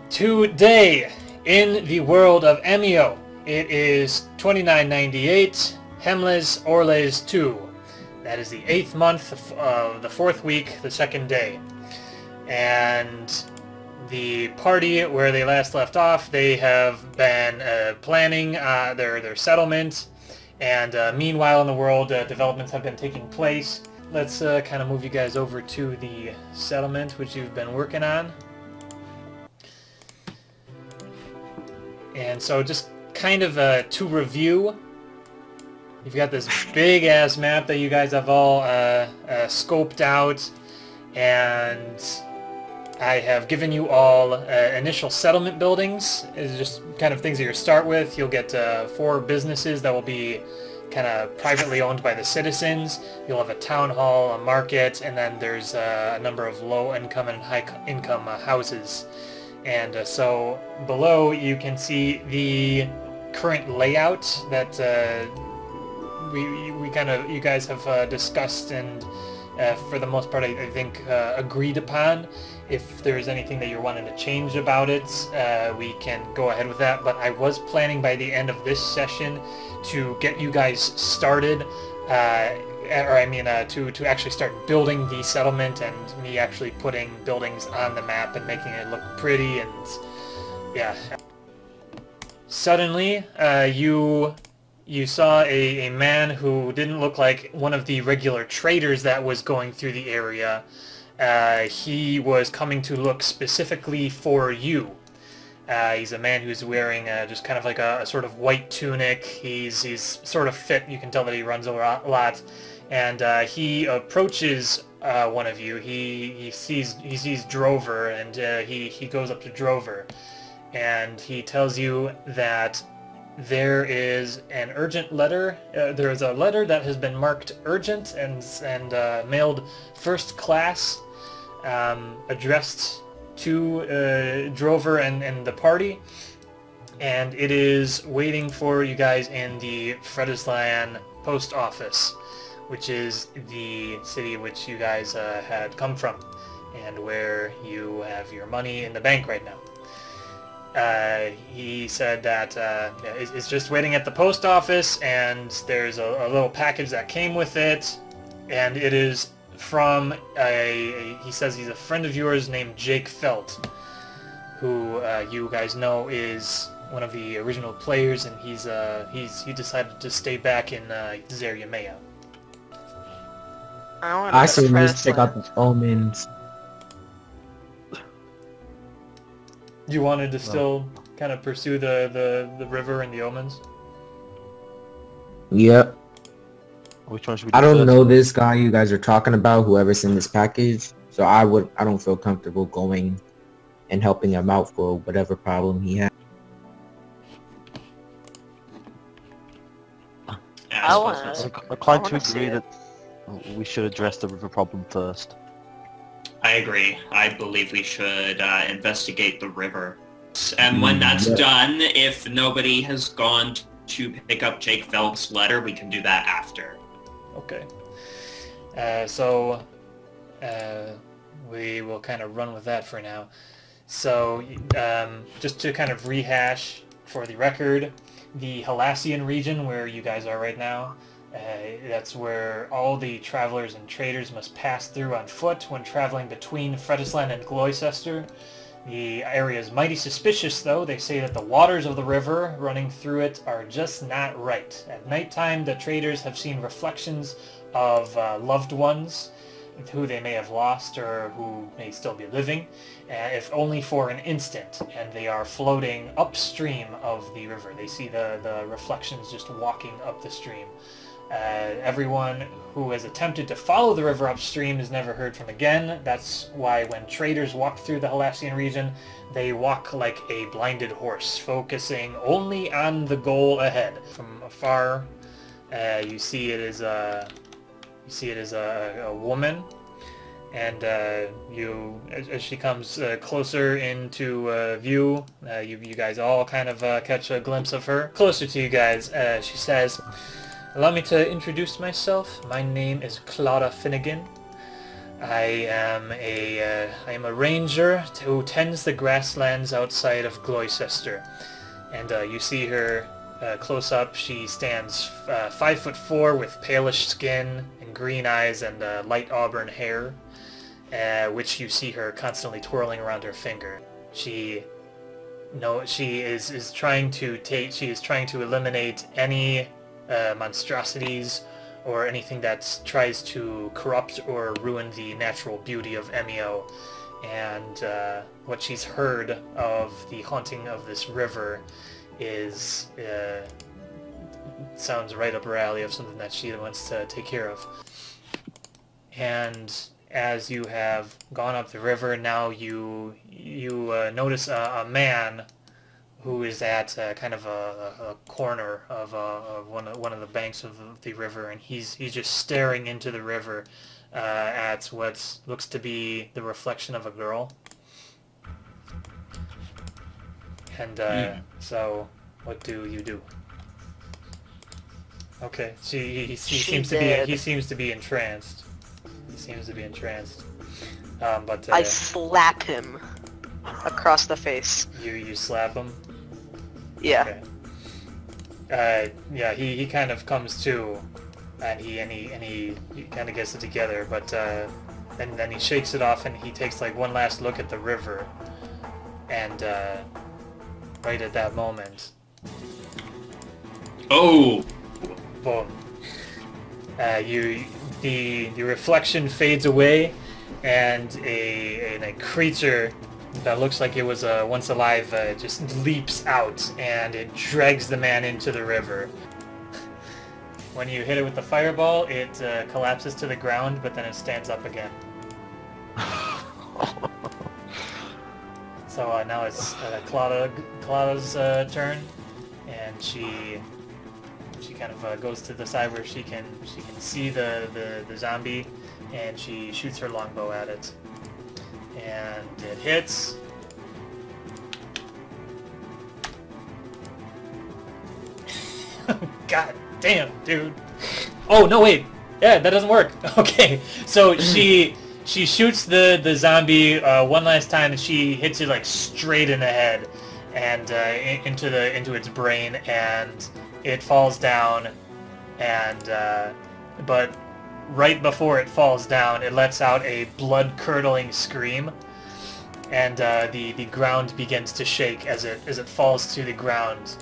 Today, in the world of Emio, it is 2998, Hemles Orles 2. That is the 8th month of the 4th week, the 2nd day. And the party, where they last left off, they have been planning their settlement, and meanwhile in the world, developments have been taking place. Let's kind of move you guys over to the settlement, which you've been working on. And so just kind of to review, you've got this big-ass map that you guys have all scoped out, and I have given you all initial settlement buildings. It's just kind of things that you start with. You'll get 4 businesses that will be kind of privately owned by the citizens. You'll have a town hall, a market, and then there's a number of low-income and high-income houses. And so below you can see the current layout that you guys have discussed and for the most part I think agreed upon. If there's anything that you're wanting to change about it, we can go ahead with that. But I was planning by the end of this session to get you guys started, to actually start building the settlement, and me actually putting buildings on the map and making it look pretty, and yeah. Suddenly, you saw a man who didn't look like one of the regular traders that was going through the area. He was coming to look specifically for you. He's a man who's wearing just kind of like a sort of white tunic. He's sort of fit. You can tell that he runs a lot. And he approaches one of you. He sees Drover, and he goes up to Drover, and he tells you that there is an urgent letter. There is a letter that has been marked urgent and mailed first class, addressed to Drover and the party, and it is waiting for you guys in the Fredislan post office, which is the city which you guys had come from, and where you have your money in the bank right now. He said that it's just waiting at the post office, and there's a little package that came with it, and it is from he says he's a friend of yours named Jake Felt, who you guys know is one of the original players, and he decided to stay back in Zeriamea. I see. Let's check out the omens. You wanted to still kind of pursue the river and the omens? Yep. Which one should we do I don't first? know this guy you guys are talking about, whoever's in this package, so I don't feel comfortable going and helping him out for whatever problem he has. I'm inclined to agree that we should address the river problem first. I agree. I believe we should investigate the river. And when that's done, if nobody has gone to pick up Jake Phelps' letter, we can do that after. Okay. So we will kind of run with that for now. So just to kind of rehash for the record, the Halassian region where you guys are right now, that's where all the travelers and traders must pass through on foot when traveling between Fredislan and Gloucester. The area is mighty suspicious, though. They say that the waters of the river running through it are just not right. At nighttime, the traders have seen reflections of loved ones who they may have lost or who may still be living, if only for an instant, and they are floating upstream of the river. They see the reflections just walking up the stream. Everyone who has attempted to follow the river upstream is never heard from again. That's why when traders walk through the Halassian region, they walk like a blinded horse, focusing only on the goal ahead. From afar, you see it is a woman, and as she comes closer into view, you guys all kind of catch a glimpse of her. Closer to you guys, she says, "Allow me to introduce myself. My name is Clara Finnegan. I am a ranger who tends the grasslands outside of Gloucester, and you see her close up. She stands 5'4" with palish skin and green eyes and light auburn hair, which you see her constantly twirling around her finger. She is trying to eliminate any monstrosities or anything that tries to corrupt or ruin the natural beauty of Emio. And what she's heard of the haunting of this river is sounds right up her alley of something that she wants to take care of. And as you have gone up the river, now you notice a man who is at kind of a corner of one of the banks of the river, and he's just staring into the river at what looks to be the reflection of a girl. And so, what do you do? Okay, he seems to be entranced. He seems to be entranced. But I slap him across the face. You slap him? Yeah. Okay. Yeah, he kind of comes to, and he kind of gets it together, but then he shakes it off and he takes like one last look at the river, and right at that moment, oh, boom! The reflection fades away, and a creature that looks like it was once alive just leaps out, and it drags the man into the river. When you hit it with the fireball, it collapses to the ground, but then it stands up again. So now it's Claudia's turn, and she kind of goes to the side where she can see the zombie, and she shoots her longbow at it. And it hits. God damn, dude. Oh, no, wait. Yeah, that doesn't work. Okay, so she shoots the zombie one last time, and she hits it like straight in the head and into its brain, and it falls down. And but right before it falls down, it lets out a blood-curdling scream, and the ground begins to shake as it falls to the ground.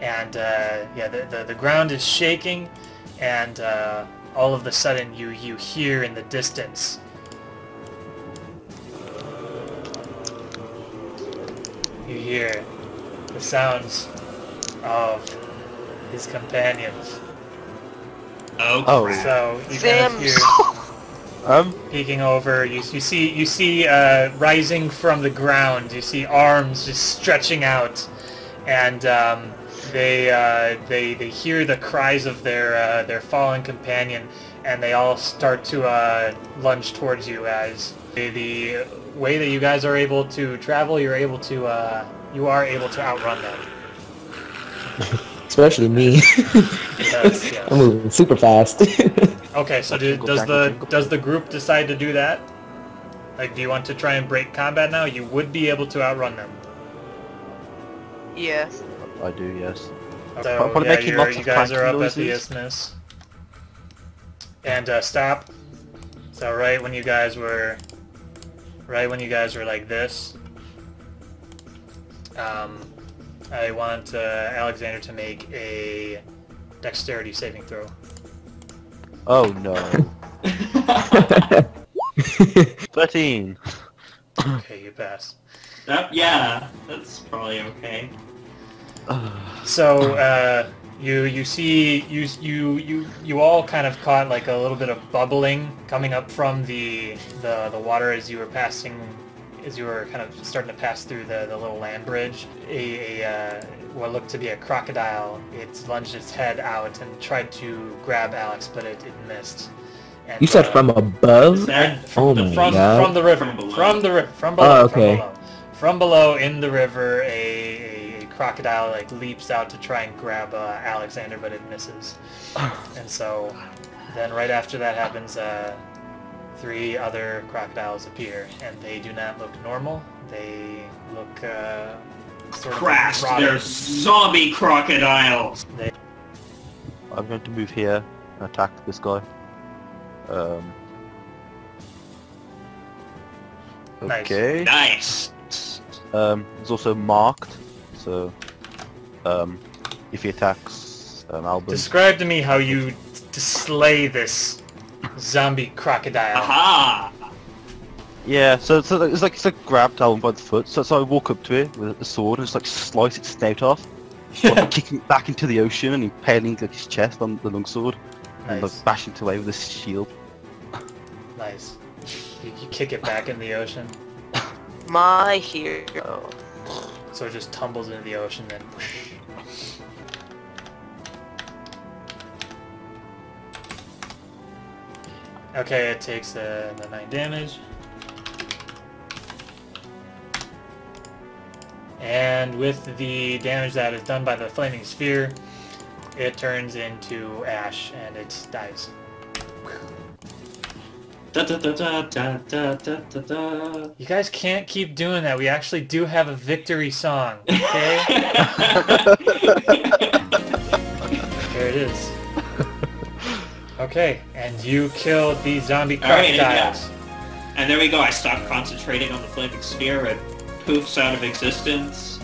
And yeah, the ground is shaking, and all of a sudden you hear in the distance, you hear the sounds of his companions. Oh, So you kind of hear peeking over. You see rising from the ground. You see arms just stretching out, and they hear the cries of their fallen companion, and they all start to lunge towards you. As the way that you guys are able to travel, you are able to outrun them. Especially me. Yes, yes. I'm moving super fast. Okay, so does the group decide to do that? Like, do you want to try and break combat now? You would be able to outrun them. Yeah. I do, yes. So Probably yeah, making lots you of guys are up clanking at the noises. isthmus. And stop. So right when you guys were like this, I want Alexander to make a dexterity saving throw. Oh no. 13. Okay, you pass. yeah, that's probably okay. So you all kind of caught like a little bit of bubbling coming up from the water as you were kind of starting to pass through the little land bridge. What looked to be a crocodile, it lunged its head out and tried to grab Alex, but it missed. And, You said from above? Is that Oh my god. from the river, From below. from below, Oh, okay. from below in the river, a crocodile like leaps out to try and grab Alexander, but it misses. And so then right after that happens, 3 other crocodiles appear, and they do not look normal. They look sort of Crash! rotted. They're zombie crocodiles! I'm going to move here and attack this guy. Nice. Okay. Nice! It's also marked, so if he attacks Alben. Describe to me how you slay this zombie crocodile. Aha! Yeah, so it's like grabbed Alben by the foot. So I walk up to it with a sword and just like slice its snout off, like, kicking it back into the ocean and impaling like his chest on the longsword, and Nice. like bashing it away with his shield. Nice. You kick it back in the ocean, My hero. so it just tumbles into the ocean and. Okay, it takes the 9 damage. And with the damage that is done by the flaming sphere, it turns into ash and it dies. Da, da, da, da, da, da, da, da, da. You guys can't keep doing that. We actually do have a victory song, okay? There it is. Okay, and you killed the zombie Alright, crocodiles. And there we go, I stopped concentrating on the flaming sphere, it poofs out of existence.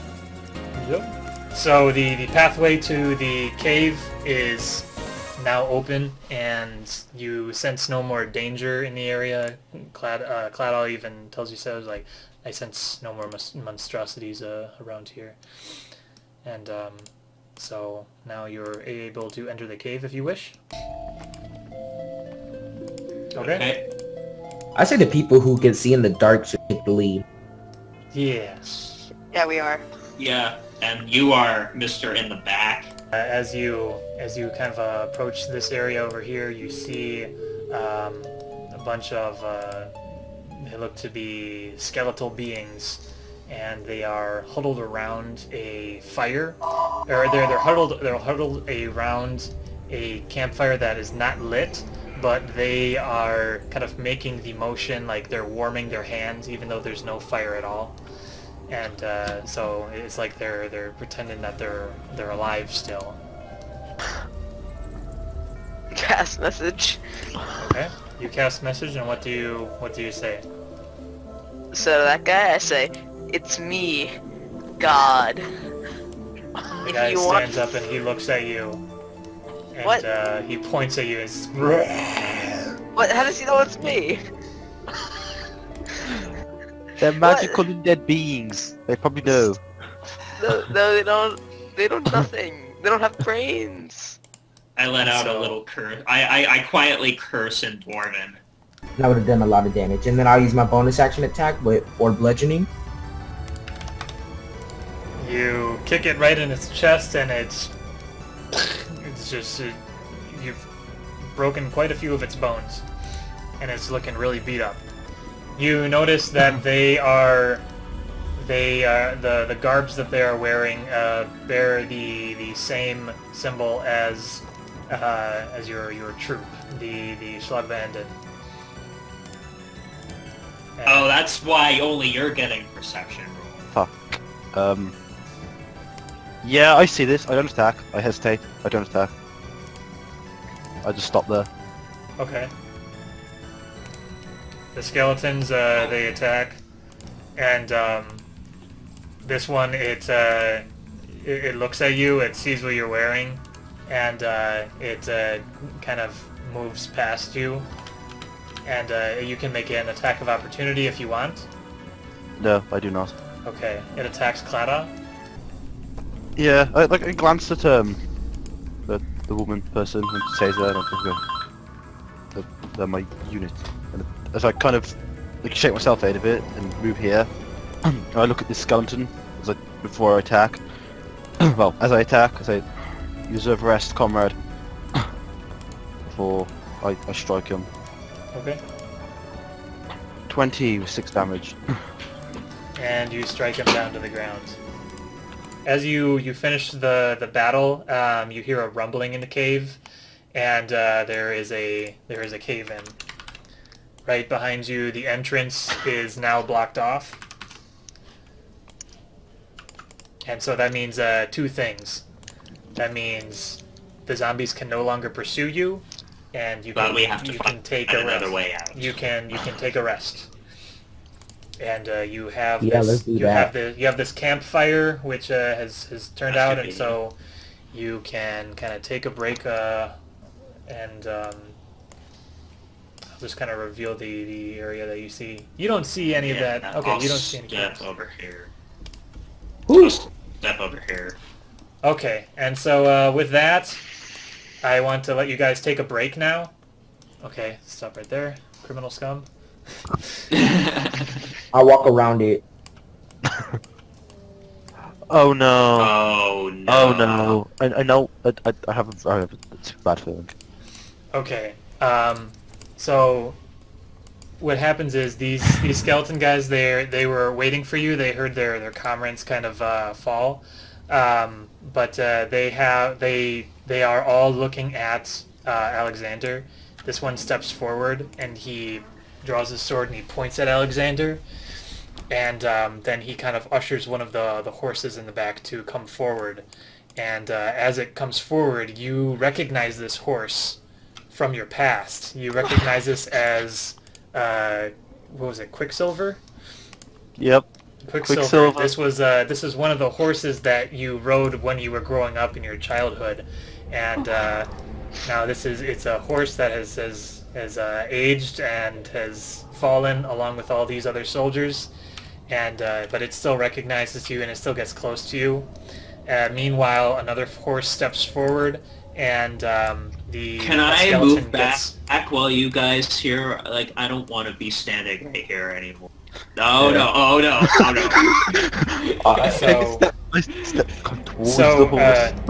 Yep. So the pathway to the cave is now open, and you sense no more danger in the area. Cladal even tells you so. It's like, I sense no more monstrosities around here. And so now you're able to enter the cave if you wish. Okay. I say the people who can see in the dark should take the lead. Yes. Yeah, we are. Yeah, and you are Mr. in the back. As you kind of approach this area over here, you see a bunch of they look to be skeletal beings, and they are huddled around a fire, or they're huddled around a campfire that is not lit, but they are kind of making the motion like they're warming their hands, even though there's no fire at all. And so it's like they're pretending that they're alive still. Cast message. Okay. You cast message, and what do you say? So to that guy, I say, "It's me, God." The guy stands up and he looks at you, and What? he points at you and says, What? How does he know it's me? They're magical undead beings. They probably know. No, they don't. They don't nothing. They don't have brains. I let out a little curse. I quietly curse in Dwarven. That would have done a lot of damage. And then I'll use my bonus action attack for bludgeoning. You kick it right in its chest, and it's just you've broken quite a few of its bones, and it's looking really beat up. You notice that the garbs that they are wearing bear the same symbol as your troop, the Schlagbanden. Oh, that's why only you're getting perception. Fuck. Yeah, I see this. I don't attack. I hesitate. I don't attack. I just stop there. Okay. The skeletons, they attack, and this one, it looks at you, it sees what you're wearing, and it kind of moves past you, and you can make an attack of opportunity if you want. No, I do not. Okay, it attacks Clara. Yeah, I glanced at the woman person and says that, and they're my unit. And as I kind of shake myself out of it and move here, I look at this skeleton before I attack. Well, as I attack, I say, "You deserve rest, comrade." Before I strike him. Okay. 20 with 6 damage. And you strike him down to the ground. As you finish the battle, you hear a rumbling in the cave, and there is a cave in. right behind you. The entrance is now blocked off. And so that means two things. That means the zombies can no longer pursue you, and you can, we have to can take another way out. You can take a rest. And you have let's do that. you have this campfire which has turned out, and so you can kind of take a break and I'll just kind of reveal the area that you see. You don't see any of that. Okay, you don't see any. Step over here. Woo! Step over here. Okay, and so with that, I want to let you guys take a break now. Okay, stop right there, criminal scum. I'll walk around it. Oh no. Oh no. Oh no. I know. I have a bad feeling. Okay. So what happens is these skeleton guys, they were waiting for you. They heard their comrades kind of fall, but they are all looking at Alexander. This one steps forward and he draws his sword and he points at Alexander, and then he kind of ushers one of the horses in the back to come forward. And as it comes forward, you recognize this horse from your past. You recognize this as what was it, Quicksilver? Yep. Quicksilver. This is one of the horses that you rode when you were growing up in your childhood, and now it's a horse that has aged and has fallen along with all these other soldiers, and but it still recognizes you and it still gets close to you. Meanwhile, another horse steps forward, and Can I move back while you guys here? Like, I don't want to be standing right here anymore. No, Yeah. no, oh no, oh no.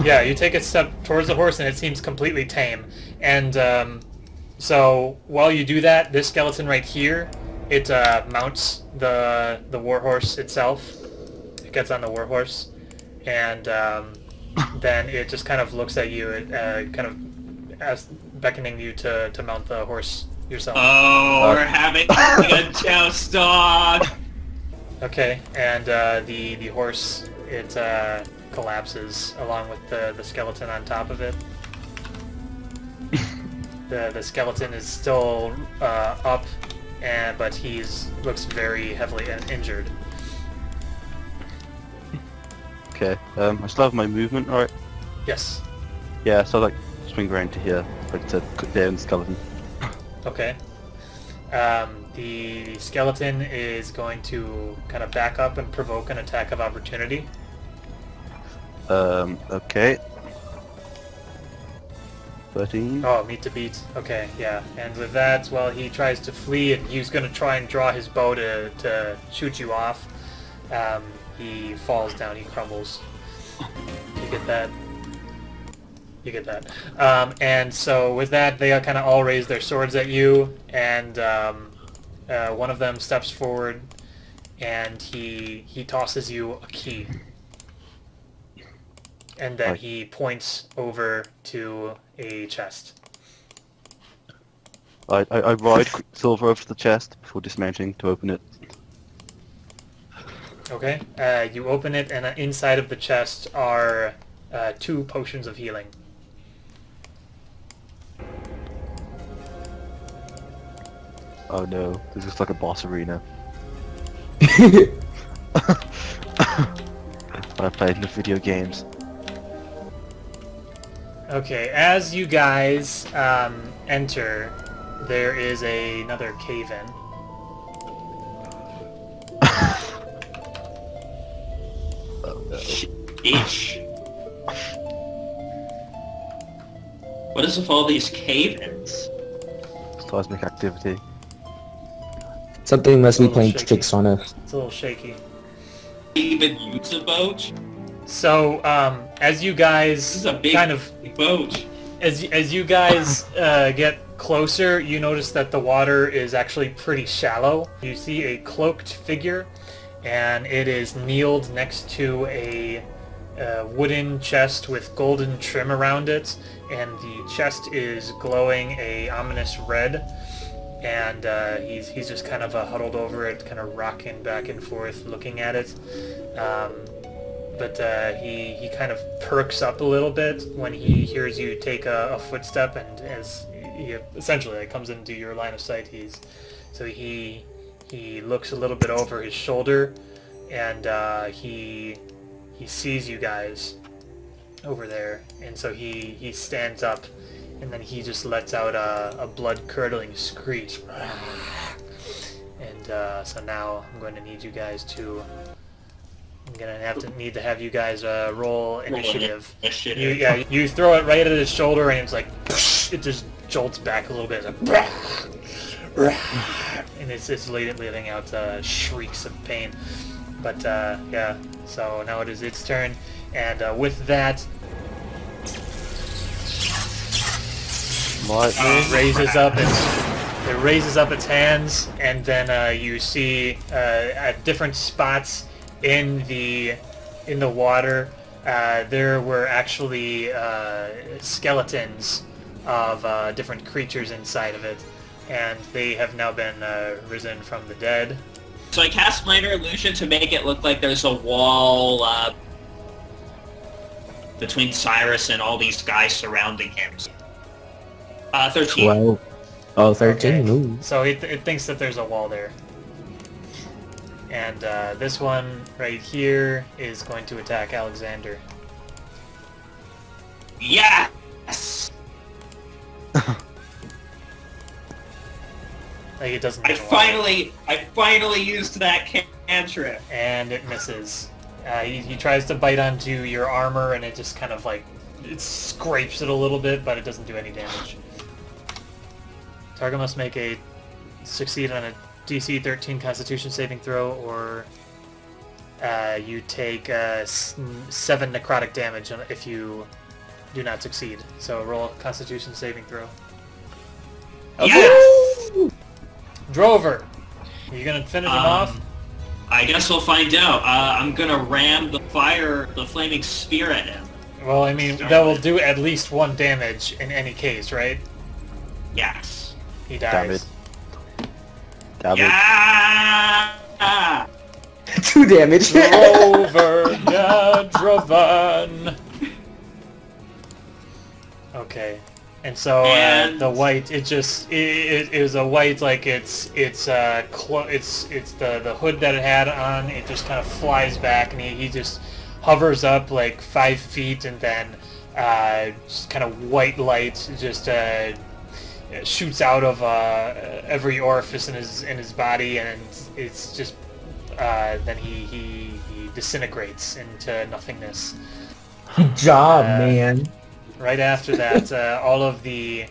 Yeah, you take a step towards the horse and it seems completely tame. And so while you do that, this skeleton right here, it mounts the warhorse itself. It gets on the warhorse, and then it just kind of looks at you, kind of beckoning you to mount the horse yourself. Oh, we're having a joust dog. Okay, and the horse, it collapses along with the skeleton on top of it. The skeleton is still up, but looks very heavily injured. Okay. I still have my movement, alright? Yes. Yeah, so like swing around to here, like to cut down the skeleton. Okay. The skeleton is going to kind of back up and provoke an attack of opportunity. Okay. 13. Oh, meet to beat. Okay, yeah. And with that, well, he tries to flee, and he's going to try and draw his bow to shoot you off. He falls down, he crumbles. You get that? You get that. And so with that, they kind of all raise their swords at you, and one of them steps forward, and he tosses you a key. And then he points over to a chest. I ride Quicksilver over to the chest before dismounting to open it. Okay. You open it, and inside of the chest are 2 potions of healing. Oh no, this is like a boss arena. I played in the video games. Okay, as you guys enter, there is another cave-in. Ish. What is with all these cave-ins? Seismic activity. Something must be Little playing shaky. tricks on us. It's a little shaky. Even use a boat? So, as you guys This is a big kind of boat. as you guys get closer, you notice that the water is actually pretty shallow. You see a cloaked figure, and it is kneeled next to a wooden chest with golden trim around it, and the chest is glowing a ominous red. and he's just kind of huddled over it, kind of rocking back and forth, looking at it. But he kind of perks up a little bit when he hears you take a footstep, and as he essentially comes into your line of sight, he looks a little bit over his shoulder, and he sees you guys over there, and so he stands up, and then he just lets out a blood-curdling screech. And so now I'm going to need you guys to... I'm gonna need to have you guys roll initiative. You throw it right at his shoulder, and it's like it just jolts back a little bit, and it's letting out shrieks of pain. But yeah, so now it is its turn, and with that, it raises up its hands, and then you see at different spots in the water, there were actually skeletons of different creatures inside of it, and they have now been risen from the dead. So I cast Minor Illusion to make it look like there's a wall between Cyrus and all these guys surrounding him. 13. 12. Oh, 13. Okay. So it thinks that there's a wall there. And this one right here is going to attack Alexander. Yes! Like, it doesn't. I finally used that cantrip. And it misses. He tries to bite onto your armor, and it just kind of like it scrapes it a little bit, but it doesn't do any damage. Target must make a succeed on a DC 13 Constitution saving throw, or you take 7 necrotic damage if you do not succeed. So roll a Constitution saving throw. Okay. Yes! Drover, are you gonna finish him off? I guess we'll find out. I'm gonna ram the flaming spear at him. Well, I mean, that will do at least 1 damage in any case, right? Yes. He dies. Damn it. Yeah! 2 damage. Over Gadrovan. Okay, and so the white, it was a white, like it's the hood that it had on. It just kind of flies back, and he just hovers up like 5 feet, and then just kind of white light just shoots out of every orifice in his body, and it's just then he disintegrates into nothingness. Good job, man. Right after that, all of the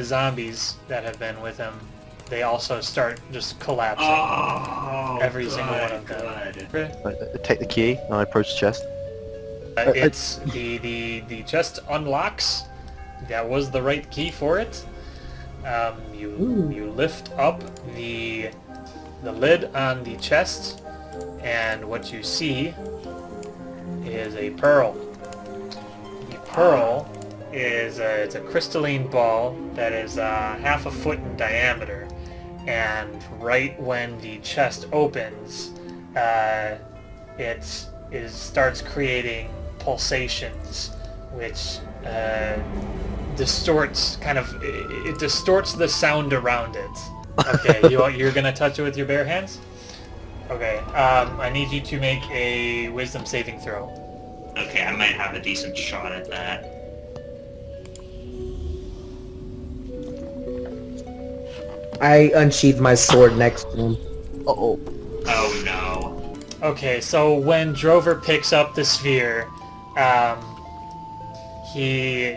zombies that have been with him, they also start just collapsing. Oh, Every single one of them. I take the key and I approach the chest. It's the chest unlocks. That was the right key for it. You lift up the lid on the chest, and what you see is a pearl. The pearl is it's a crystalline ball that is half a foot in diameter, and right when the chest opens, it starts creating pulsations, which distorts the sound around it. Okay, you're gonna touch it with your bare hands? Okay, I need you to make a wisdom saving throw. Okay, I might have a decent shot at that. I unsheathed my sword next to him. Uh-oh. Oh no. Okay, so when Drover picks up the sphere, he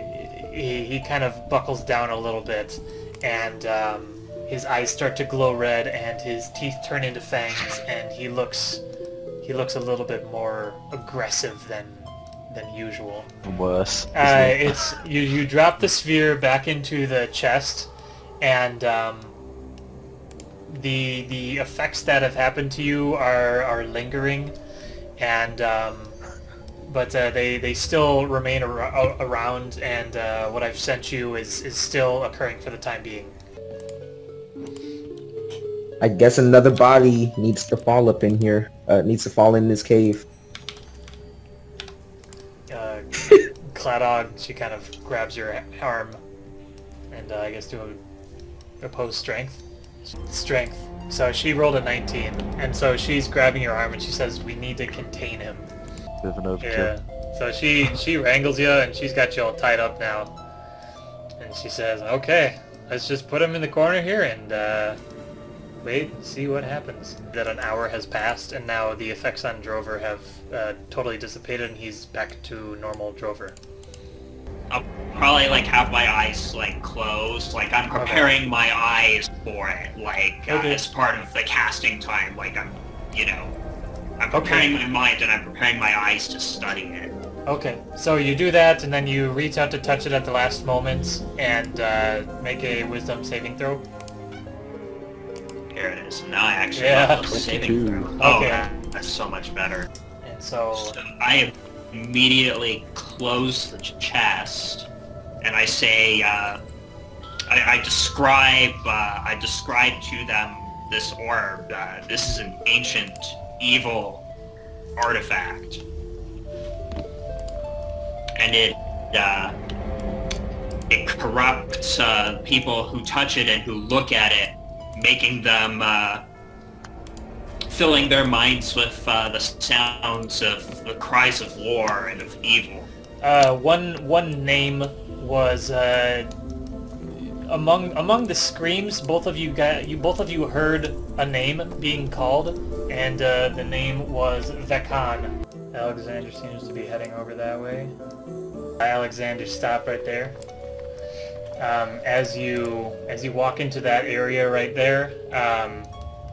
kind of buckles down a little bit, and his eyes start to glow red, and his teeth turn into fangs, and he looks a little bit more aggressive than usual. Worse. It's you drop the sphere back into the chest, and the effects that have happened to you are lingering, and but they still remain around, and what I've sent you is still occurring for the time being. I guess another body needs to fall up in here. Needs to fall in this cave. Cladog, she kind of grabs your arm, and I guess do a opposed strength. Strength. So she rolled a 19, and so she's grabbing your arm, and she says, "We need to contain him." Bit of an overkill. Yeah. So she wrangles you, and she's got you all tied up now. And she says, "Okay, let's just put him in the corner here and wait and see what happens." That an hour has passed, and now the effects on Drover have totally dissipated, and he's back to normal Drover. I'll probably like have my eyes like closed, like I'm preparing my eyes for it, like as part of the casting time. Like I'm preparing my mind and I'm preparing my eyes to study it. Okay, so you do that, and then you reach out to touch it at the last moment, and make a wisdom saving throw. Here it is. Now I actually have a saving throw. Oh, Okay. that's so much better. And so I immediately close the chest, and I say, I describe to them this orb. This is an ancient, evil artifact, and it corrupts people who touch it and who look at it, making them filling their minds with the sounds of the cries of war and of evil. one name was among the screams. Both of you heard a name being called, and the name was Vekan. Alexander seems to be heading over that way. Alexander, stop right there. As you walk into that area right there,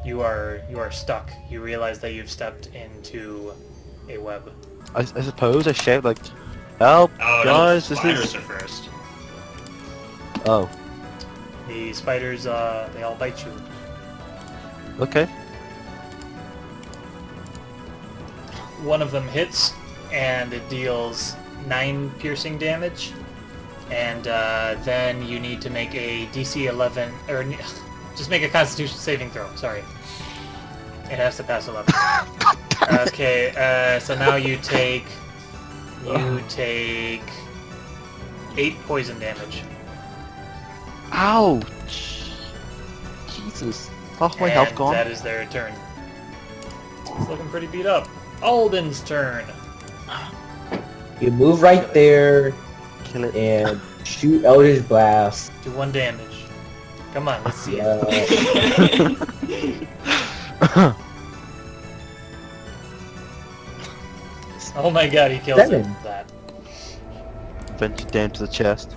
you are stuck. You realize that you've stepped into a web. I suppose I shout like, "Help, Oh guys! no, This spiders is..." are first. Oh, The spiders, they all bite you. okay. One of them hits, and it deals 9 piercing damage. And then you need to make a DC 11, or just make a Constitution saving throw. Sorry, it has to pass 11. Okay, so now you take 8 poison damage. Ouch! Jesus, half my health And gone. that is their turn. It's looking pretty beat up. Alden's turn. You move right there Kill it. and shoot Eldritch Blast. Do 1 damage. Come on, let's see it. Oh my god, he kills 7. him. That. Venture down to the chest.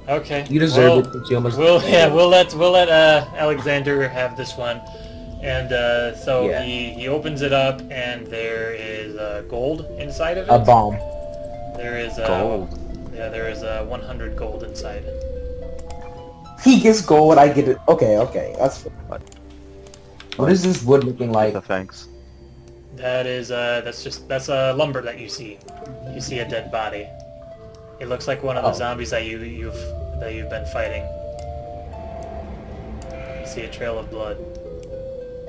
Okay. You deserve it, but you almost... We'll let Alexander have this one, and so Yeah. he opens it up, and there is gold inside of it. A bomb. There is Gold. Yeah, there is 100 gold inside. He gets gold, I get it. Okay, that's fine. What is this wood looking like? No thanks. That is that's lumber that you see. You see a dead body. It looks like one of the zombies that you've been fighting. You see a trail of blood.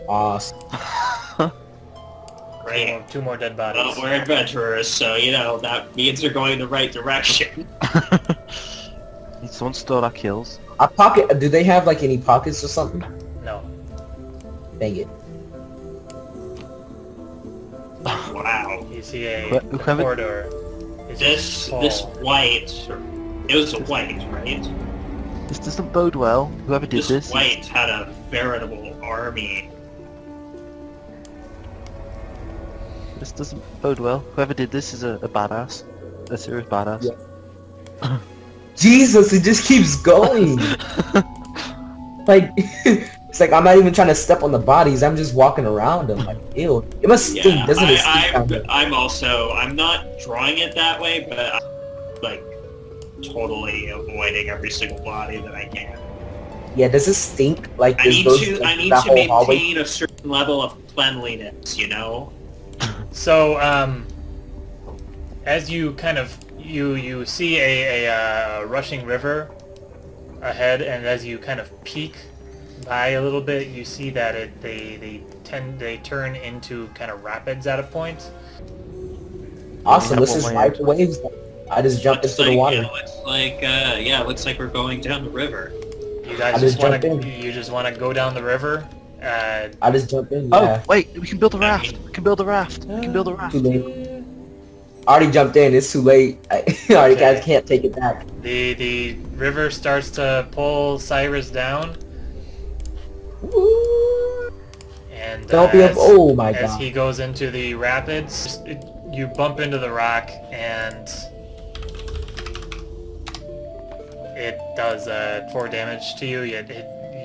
Awesome. Great. 2 more dead bodies. Well, we're adventurers, so that means we're going the right direction. Need someone store our kills. A pocket? Do they have like any pockets or something? No. Dang it. Wow. You see a Whoever- corridor. It's This just white, it was a white, right? This doesn't bode well. Whoever did This this. white had a veritable army. This doesn't bode well. Whoever did this is a badass. A serious badass. Yeah. Jesus, it just keeps going. Like, it's like I'm not even trying to step on the bodies. I'm just walking around them. Like, ew. It must stink, Yeah, doesn't it? Stink down there? I'm not drawing it that way, but I'm like totally avoiding every single body that I can. Yeah, does it stink? Like, I does need those, to like, I need that to whole hallway? maintain a certain level of cleanliness, you know? So, as you kind of you see a rushing river ahead, and as you kind of peek by a little bit, you see that they turn into kind of rapids at a point. Awesome, this is right the waves. I just jumped into the water. It looks like we're going down the river. You guys just want to go down the river? I just jumped in, yeah. Oh, wait, we can build a raft. We can build a raft. Too late. I already jumped in, it's too late. I already guys can't take it back. The river starts to pull Cyrus down. Woo. And don't be oh my god. As he goes into the rapids, you bump into the rock and it does 4 damage to you.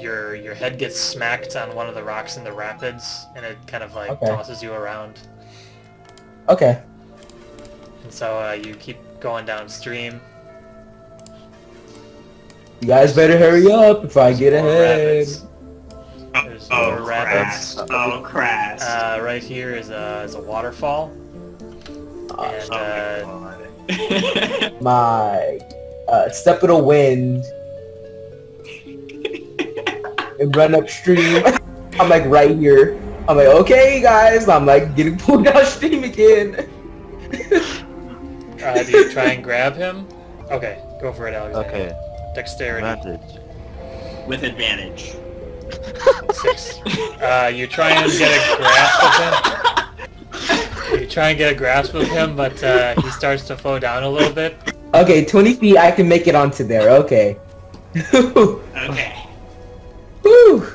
Your head gets smacked on one of the rocks in the rapids, and it kind of like tosses you around. Okay. And so you keep going downstream. You guys better hurry up if I get ahead. There's more rapids. Oh, crash. Right here is a waterfall. And my step of the wind and run upstream. I'm like right here. I'm like, okay guys, I'm like getting pulled downstream again. Do you try and grab him? Okay, go for it, Alexander. Okay. Dexterity. Advantage. With advantage. 6. You try and get a grasp of him. You try and get a grasp of him, but he starts to flow down a little bit. Okay, 20 feet, I can make it onto there. Okay. Okay. Woo!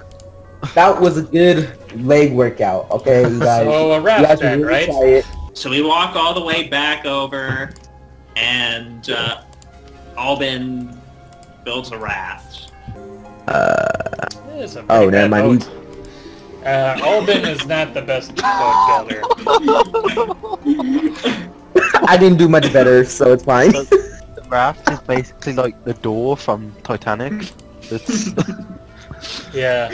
That was a good leg workout. Okay, you guys. So a raft then, really right? So we walk all the way back over, and Alben builds a raft. It's a never mind. Alben is not the best boat builder. I didn't do much better, so it's fine. So the raft is basically like the door from Titanic. It's yeah.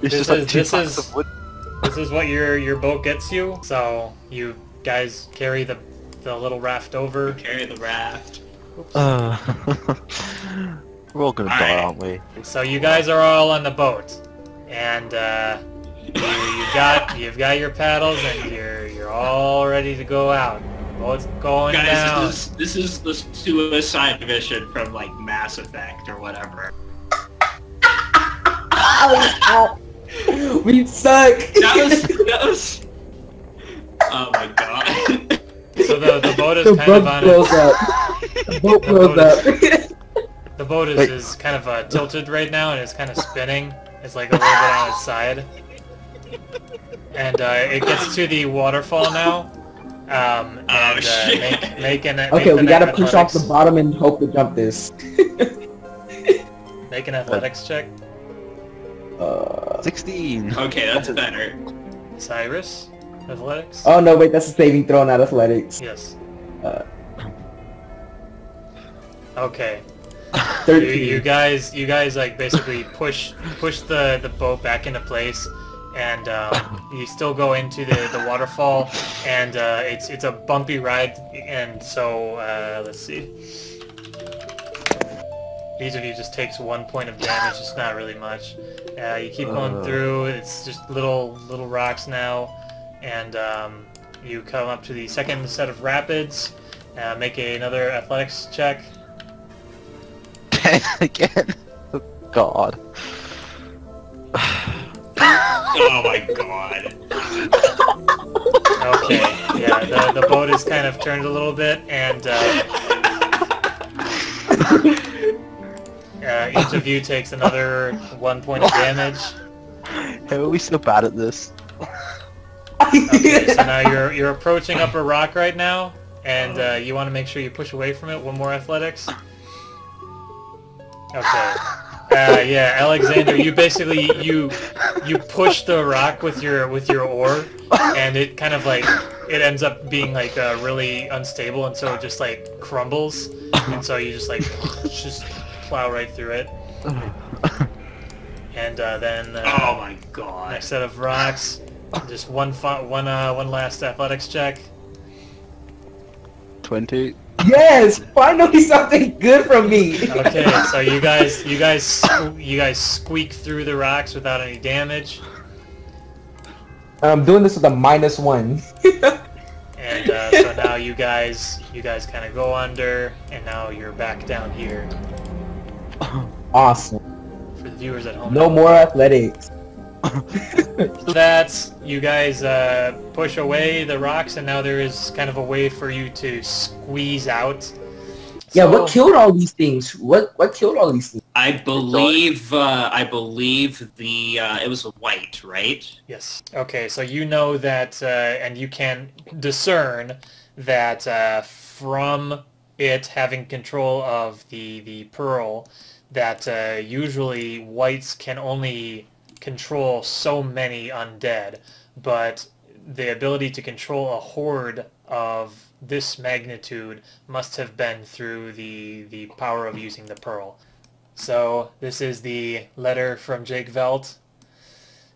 It's this just like is two this planks is of wood. this is what your boat gets you. So you guys carry the little raft over. Carry the raft. We're all gonna die, aren't we? So you guys are all on the boat, and you've got your paddles, and you're all ready to go out. Boat's going down. Guys, this is the suicide mission from like Mass Effect or whatever. We suck. That was. Oh my god. So the boat is kind of on its... The boat blows up. The boat is kind of tilted right now, and it's kind of spinning. It's like a little bit on its side. And it gets to the waterfall now. Okay, we gotta push off the bottom and hope to jump this. Make an athletics check. 16. Okay, that's better. Cyrus, athletics. Oh no, wait, that's a saving throw, not athletics. Yes. Okay. 13. You guys like basically push the boat back into place, and you still go into the waterfall, and it's a bumpy ride, and so let's see. Each of you just takes 1 point of damage. It's not really much. You keep going through. It's just little rocks now, and you come up to the second set of rapids. Make another athletics check. Again. Oh, God. Oh my god. Okay, yeah, the boat is kind of turned a little bit, and each of you takes another 1 point of damage. How are we so bad at this? Okay, so now you're approaching up a rock right now, and you want to make sure you push away from it. One more athletics. Okay. Yeah, Alexander, you basically you push the rock with your oar, and it kind of like it ends up being like really unstable, and so it just like crumbles, and so you just like just plow right through it. And then oh my god. Next set of rocks, just one last athletics check. 20. Yes, finally something good from me. Okay, so you guys squeak through the rocks without any damage. I'm doing this with a -1. And so now you guys kind of go under, and now you're back down here. Awesome. For the viewers at home. No more athletics. So that's, you guys push away the rocks, and now there is kind of a way for you to squeeze out. Yeah, So, what killed all these things? What killed all these things? I believe the it was a white, right? yes. Okay, so you know that, and you can discern that from it having control of the pearl, that usually whites can only control so many undead, but the ability to control a horde of this magnitude must have been through the power of using the pearl. So this is the letter from Jake Velt.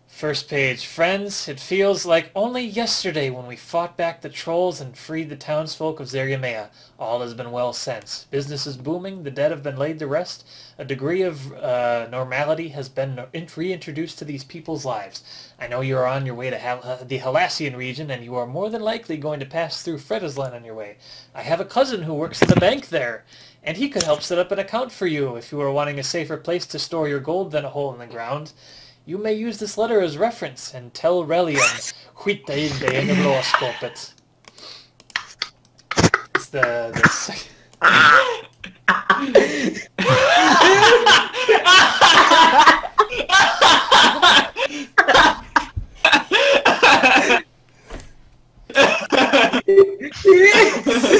First page. Friends, it feels like only yesterday when we fought back the trolls and freed the townsfolk of Zeriamea. All has been well since. Business is booming, the dead have been laid to rest, a degree of normality has been reintroduced to these people's lives. I know you are on your way to the Halassian region, and you are more than likely going to pass through Fredesland on your way. I have a cousin who works at the bank there, and he could help set up an account for you if you are wanting a safer place to store your gold than a hole in the ground. You may use this letter as reference and tell Relium skita in det ena blåskåpet. It's the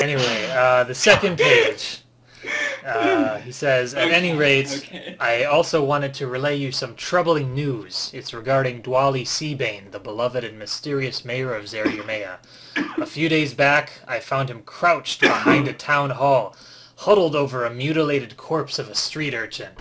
Anyway, the second page. He says, at any rate, I also wanted to relay you some troubling news. It's regarding Dwali Seabane, the beloved and mysterious mayor of Zeriamea. A few days back, I found him crouched behind a town hall, huddled over a mutilated corpse of a street urchin.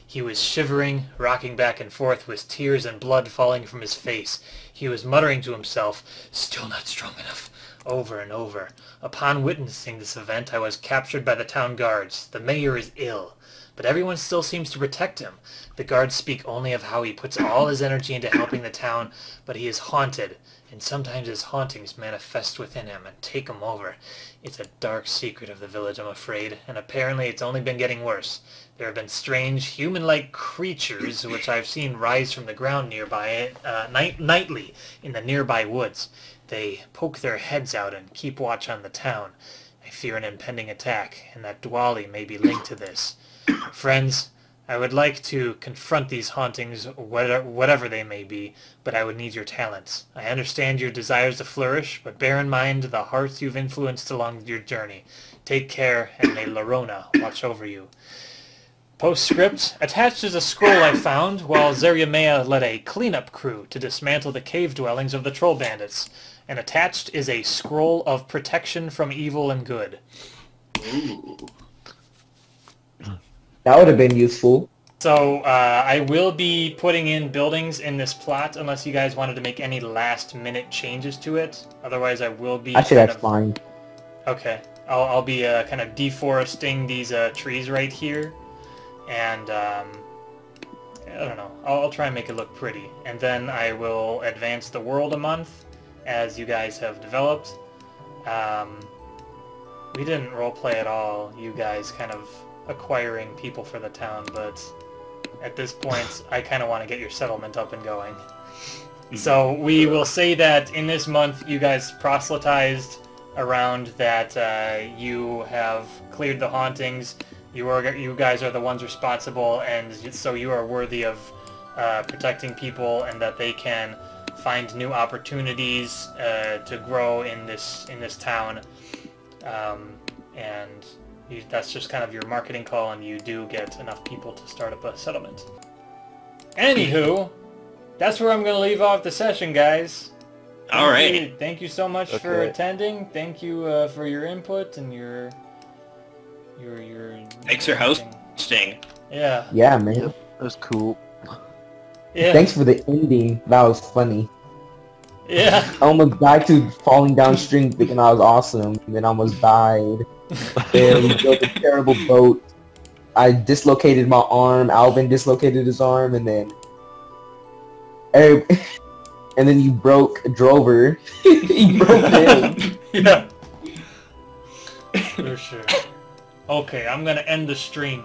He was shivering, rocking back and forth with tears and blood falling from his face. He was muttering to himself, "Still not strong enough," over and over. Upon witnessing this event, I was captured by the town guards. The mayor is ill, but everyone still seems to protect him. The guards speak only of how he puts all his energy into helping the town, but he is haunted, and sometimes his hauntings manifest within him and take him over. It's a dark secret of the village, I'm afraid, and apparently it's only been getting worse. There have been strange, human-like creatures which I've seen rise from the ground nearby nightly in the nearby woods. They poke their heads out and keep watch on the town. I fear an impending attack, and that Dwali may be linked to this. Friends, I would like to confront these hauntings, whatever they may be, but I would need your talents. I understand your desires to flourish, but bear in mind the hearts you've influenced along your journey. Take care, and may Larona watch over you. Postscript. Attached is a scroll I found while Zeriamea led a cleanup crew to dismantle the cave dwellings of the troll bandits. And attached is a scroll of protection from evil and good. Ooh. That would have been useful. So, I will be putting in buildings in this plot unless you guys wanted to make any last-minute changes to it. Otherwise, I will be... Actually, that's fine. Okay. I'll be kind of deforesting these trees right here. And, I don't know. I'll try and make it look pretty. And then I will advance the world a month, as you guys have developed. We didn't roleplay at all, you guys kind of acquiring people for the town, but at this point, I kind of want to get your settlement up and going. So we will say that in this month, you guys proselytized around that you have cleared the hauntings. You guys are the ones responsible, and so you are worthy of protecting people, and that they can find new opportunities to grow in this town, and that's just kind of your marketing call, and you do get enough people to start up a settlement. Anywho, that's where I'm going to leave off the session, guys. All right. Thank you so much for attending. Thank you for your input and your Thanks for hosting. Yeah. Yeah, man. That was cool. Yeah. Thanks for the ending. That was funny. Yeah. I almost died to falling downstream thinking I was awesome, and then I almost died. Then we built a terrible boat. I dislocated my arm, Alben dislocated his arm, and then... and then you broke Drover. You broke him. Yeah. For sure. Okay, I'm gonna end the stream.